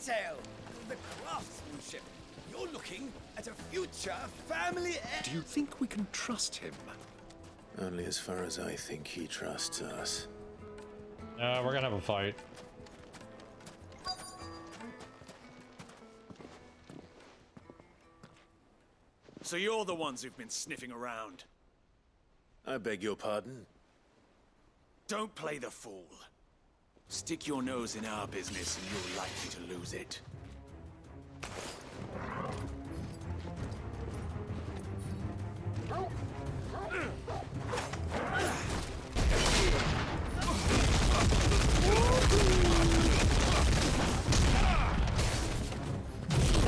detail, the craftsmanship. You're looking at a future family heir. Do you think we can trust him? Only as far as I think he trusts us. We're gonna have a fight. So you're the ones who've been sniffing around. I beg your pardon? Don't play the fool. Stick your nose in our business and you're likely to lose it.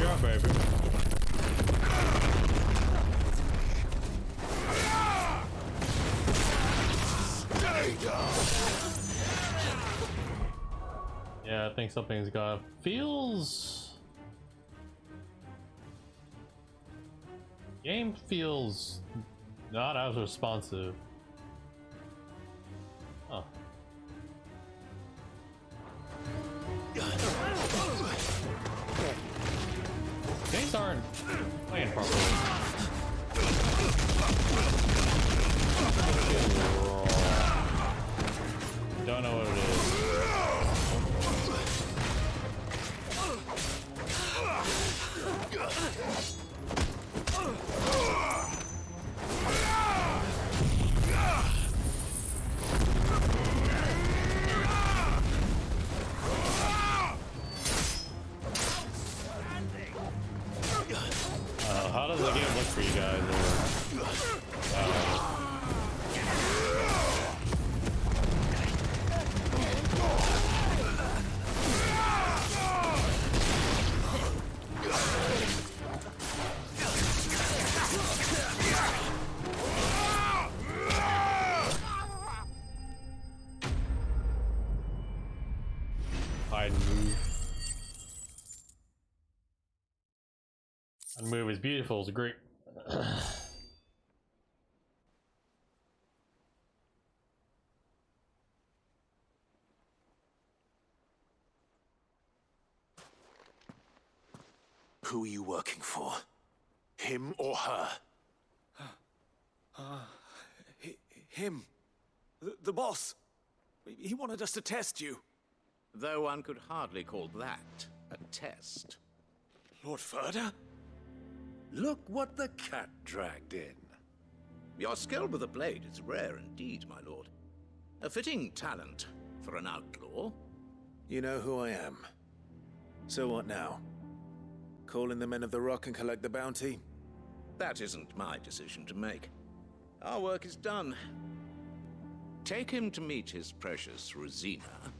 Yeah, baby. Yeah, I think something's got game feels not as responsive. Huh. Games aren't playing properly. Don't know what it is. How does the game look for you guys? Hide and move. And move is beautiful, it's great. Who are you working for? Him or her? Him. The boss. He wanted us to test you. Though one could hardly call that a test. Lord Furder? Look what the cat dragged in. Your skill with a blade is rare indeed, my lord. A fitting talent for an outlaw. You know who I am. So what now? Call in the Men of the Rock and collect the bounty? That isn't my decision to make. Our work is done. Take him to meet his precious Rosina.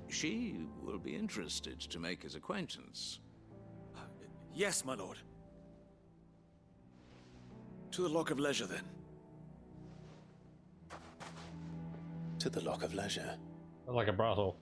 She will be interested to make his acquaintance. Yes, my lord. To the Lock of Leisure, then. To the Lock of Leisure. Like a brothel.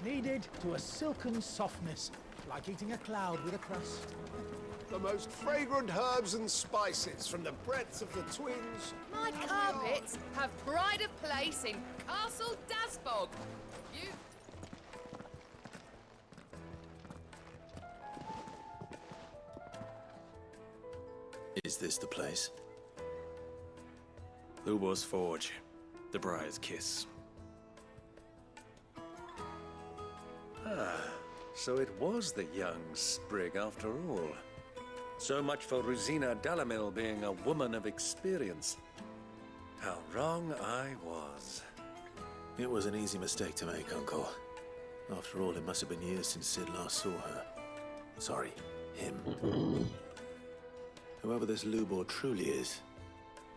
Kneaded to a silken softness, like eating a cloud with a crust. The most fragrant herbs and spices from the breadth of the twins. My carpets have pride of place in Castle Dasbog. You... Is this the place? Lubor's Forge. The Briar's Kiss. So it was the young sprig after all. So much for Rosina Dalamil being a woman of experience. How wrong I was. It was an easy mistake to make, Uncle. After all, it must have been years since Sid last saw her. Sorry, him. Whoever this Lubor truly is,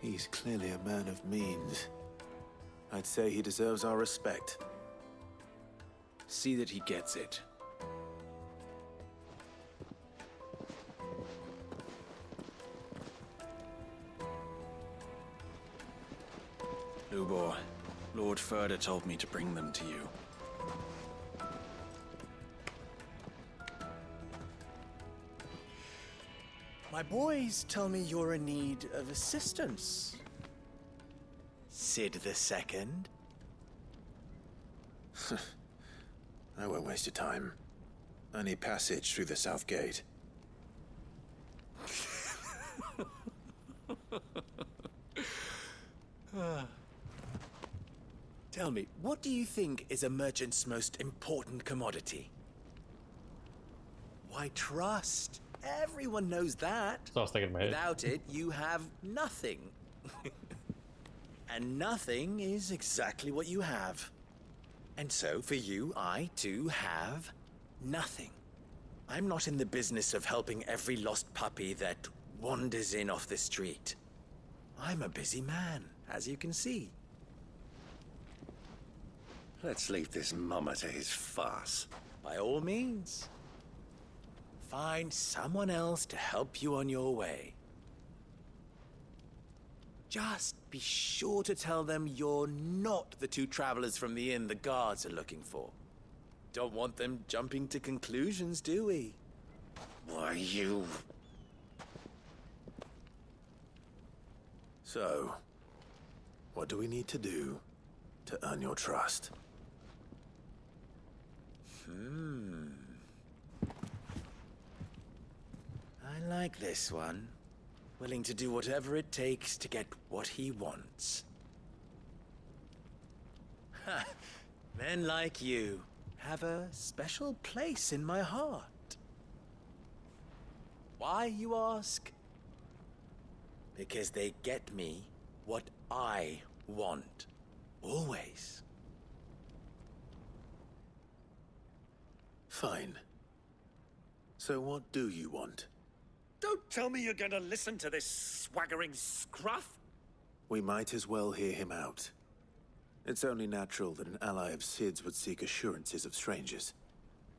he's clearly a man of means. I'd say he deserves our respect. See that he gets it. Lubor. Lord Furder told me to bring them to you. My boys tell me you're in need of assistance. Sid the Second? I won't waste your time. I need passage through the south gate. Tell me, what do you think is a merchant's most important commodity? Why, trust. Everyone knows that. So I was thinking in my head. Without it, you have nothing. And nothing is exactly what you have. And so, for you, I too have nothing. I'm not in the business of helping every lost puppy that wanders in off the street. I'm a busy man, as you can see. Let's leave this mummer to his farce. By all means. Find someone else to help you on your way. Just be sure to tell them you're not the two travelers from the inn the guards are looking for. Don't want them jumping to conclusions, do we? Why, you... So, what do we need to do to earn your trust? I like this one. Willing to do whatever it takes to get what he wants. Ha! Men like you have a special place in my heart. Why, you ask? Because they get me what I want. Always. Fine. So what do you want? Don't tell me you're going to listen to this swaggering scruff! We might as well hear him out. It's only natural that an ally of Sid's would seek assurances of strangers.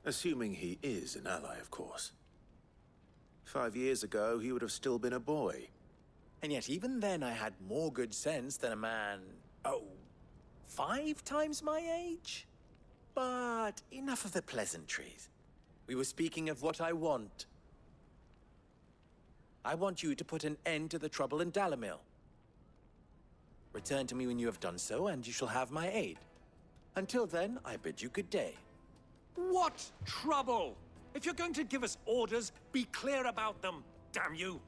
Assuming he is an ally, of course. 5 years ago, he would have still been a boy. And yet even then I had more good sense than a man, 5 times my age? But enough of the pleasantries. We were speaking of what I want. I want you to put an end to the trouble in Dalamil. Return to me when you have done so, and you shall have my aid. Until then, I bid you good day. What trouble? If you're going to give us orders, be clear about them, damn you!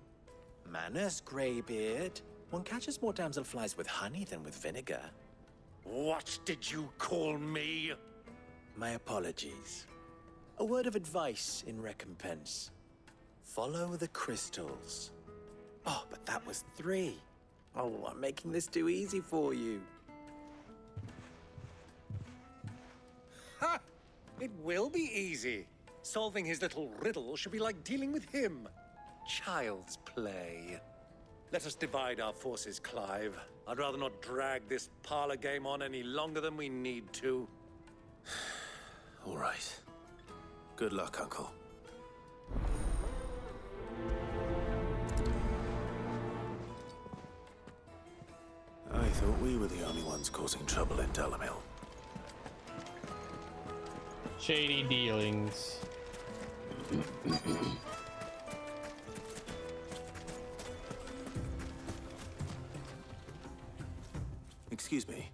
Manners, Greybeard. One catches more damselflies with honey than with vinegar. What did you call me? My apologies. A word of advice in recompense. Follow the crystals. Oh, but that was 3. Oh, I'm making this too easy for you. Ha! It will be easy. Solving his little riddle should be like dealing with him. Child's play. Let us divide our forces, Clive. I'd rather not drag this parlor game on any longer than we need to. All right. Good luck, Uncle. I thought we were the only ones causing trouble in Dalamil. Shady dealings. Excuse me.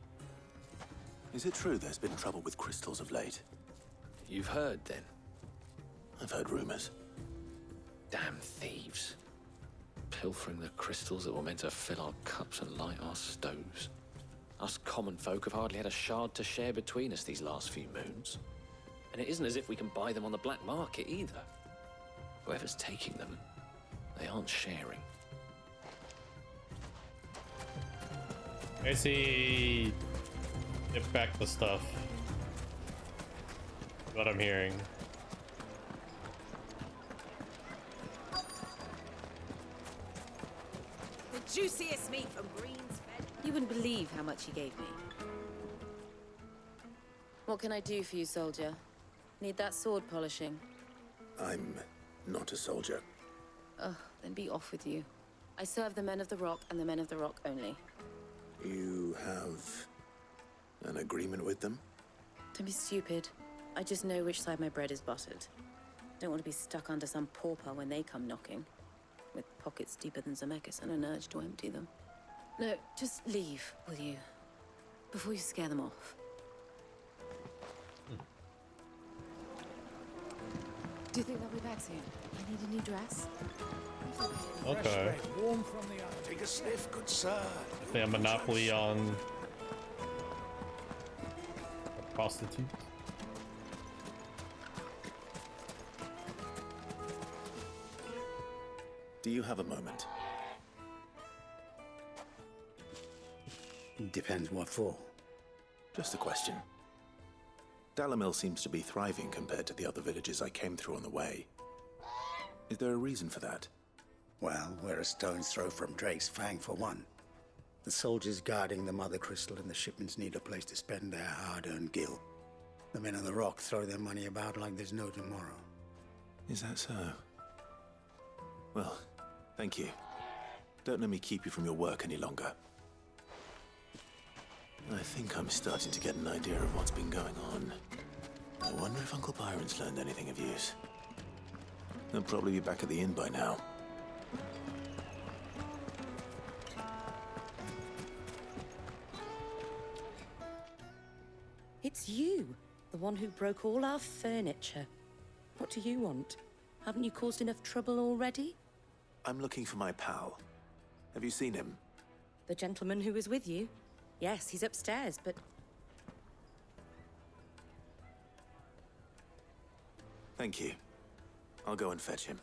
Is it true there's been trouble with crystals of late? You've heard, then? I've heard rumors. Damn thieves. Pilfering the crystals that were meant to fill our cups and light our stoves. Us common folk have hardly had a shard to share between us these last few moons. And it isn't as if we can buy them on the black market either. Whoever's taking them, they aren't sharing. I see. Get back the stuff. What I'm hearing. The juiciest meat from Green's Fed. You wouldn't believe how much he gave me. What can I do for you, soldier? Need that sword polishing? I'm not a soldier. Ugh, then be off with you. I serve the men of the Rock and the men of the Rock only. You have an agreement with them? Don't be stupid. I just know which side my bread is buttered. Don't want to be stuck under some pauper when they come knocking, with pockets deeper than Zemeckis and an urge to empty them. No, just leave, will you? Before you scare them off. Do you think they'll be back soon? I need a new dress. Okay. Warm from the oven. Take a sniff, good sir. They have monopoly on prostitutes. Do you have a moment? Depends what for. Just a question. Dalamil seems to be thriving compared to the other villages I came through on the way. Is there a reason for that? Well, we're a stone's throw from Drake's Fang, for one. The soldiers guarding the Mother Crystal and the shipments need a place to spend their hard-earned gil. The men on the rock throw their money about like there's no tomorrow. Is that so? Well, thank you. Don't let me keep you from your work any longer. I think I'm starting to get an idea of what's been going on. I wonder if Uncle Byron's learned anything of use. He'll probably be back at the inn by now. It's you, the one who broke all our furniture. What do you want? Haven't you caused enough trouble already? I'm looking for my pal. Have you seen him? The gentleman who was with you? Yes, he's upstairs, but... Thank you. I'll go and fetch him.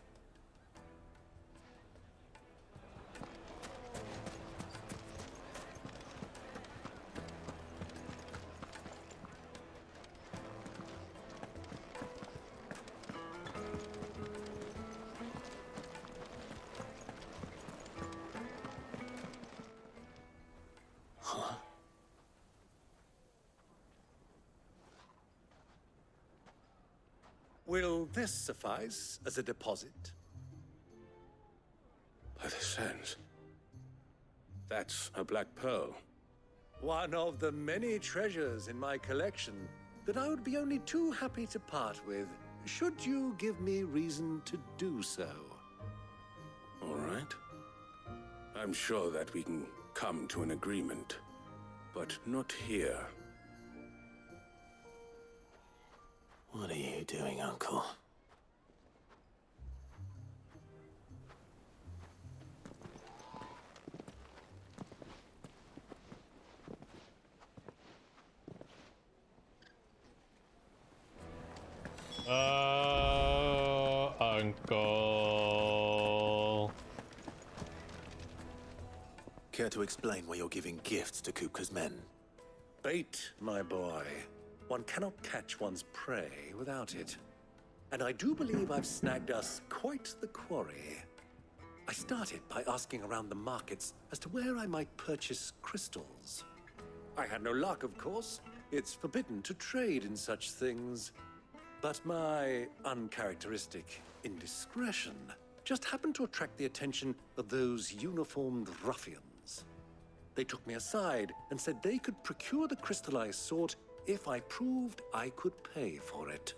Will this suffice as a deposit? By the sands. That's a black pearl. One of the many treasures in my collection that I would be only too happy to part with, should you give me reason to do so. All right. I'm sure that we can come to an agreement, but not here. What are you doing, Uncle? Uncle. Care to explain why you're giving gifts to Kupka's men? Bait, my boy. One cannot catch one's prey without it. And I do believe I've snagged us quite the quarry. I started by asking around the markets as to where I might purchase crystals. I had no luck, of course. It's forbidden to trade in such things. But my uncharacteristic indiscretion just happened to attract the attention of those uniformed ruffians. They took me aside and said they could procure the crystal I sought if I proved I could pay for it.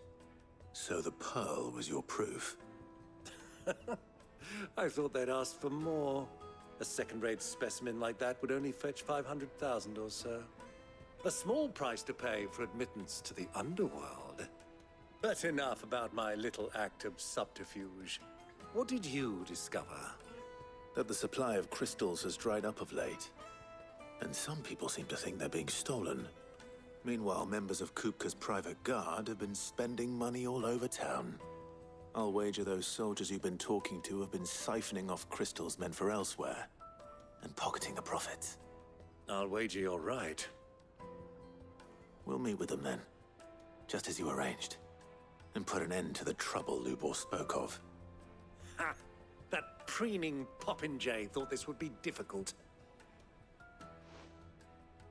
So the pearl was your proof? I thought they'd ask for more. A second-rate specimen like that would only fetch 500,000 or so. A small price to pay for admittance to the underworld. But enough about my little act of subterfuge. What did you discover? That the supply of crystals has dried up of late. And some people seem to think they're being stolen. Meanwhile, members of Kupka's private guard have been spending money all over town. I'll wager those soldiers you've been talking to have been siphoning off crystals meant for elsewhere, and pocketing the profits. I'll wager you're right. We'll meet with them then, just as you arranged, and put an end to the trouble Lubor spoke of. Ha! That preening popinjay thought this would be difficult.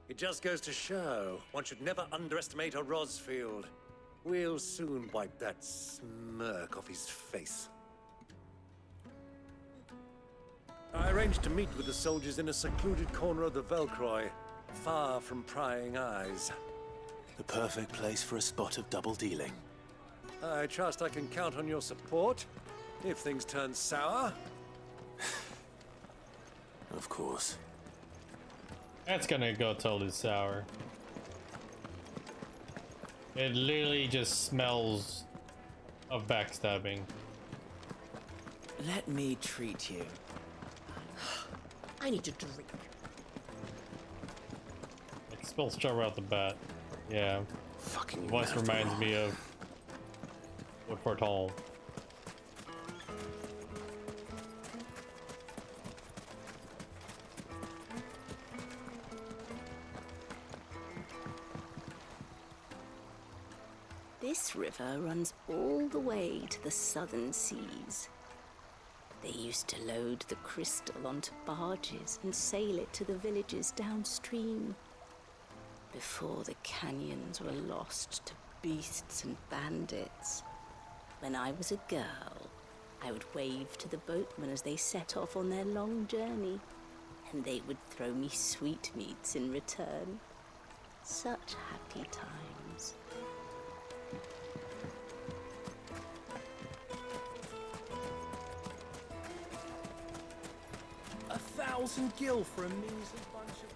It just goes to show one should never underestimate a Rosfield. We'll soon wipe that smirk off his face. I arranged to meet with the soldiers in a secluded corner of the Velcroy, far from prying eyes. The perfect place for a spot of double dealing. I trust I can count on your support if things turn sour. Of course. That's gonna go totally sour. It literally just smells of backstabbing. Let me treat you. I need a drink. It spills straight out the bat. Yeah. Fucking The voice reminds me of Woodford Hall. This river runs all the way to the southern seas. They used to load the crystal onto barges and sail it to the villages downstream. Before the canyons were lost to beasts and bandits. When I was a girl, I would wave to the boatmen as they set off on their long journey, and they would throw me sweetmeats in return. Such happy times. $1,000 gil for a measly bunch of...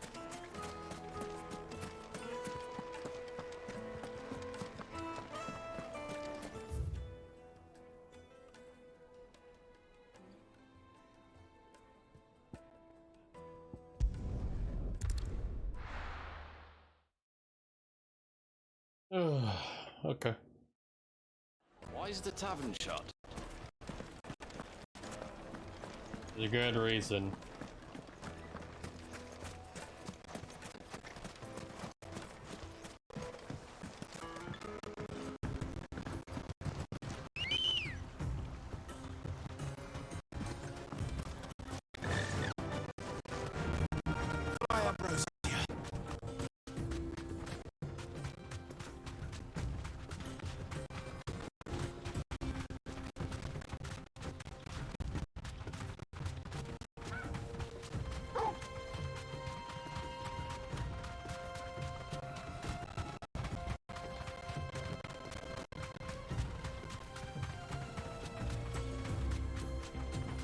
Okay. Why is the tavern shut? There's a good reason.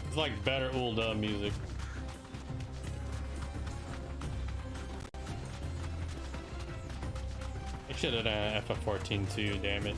It's like better old music. I should have done FF14 too, damn it.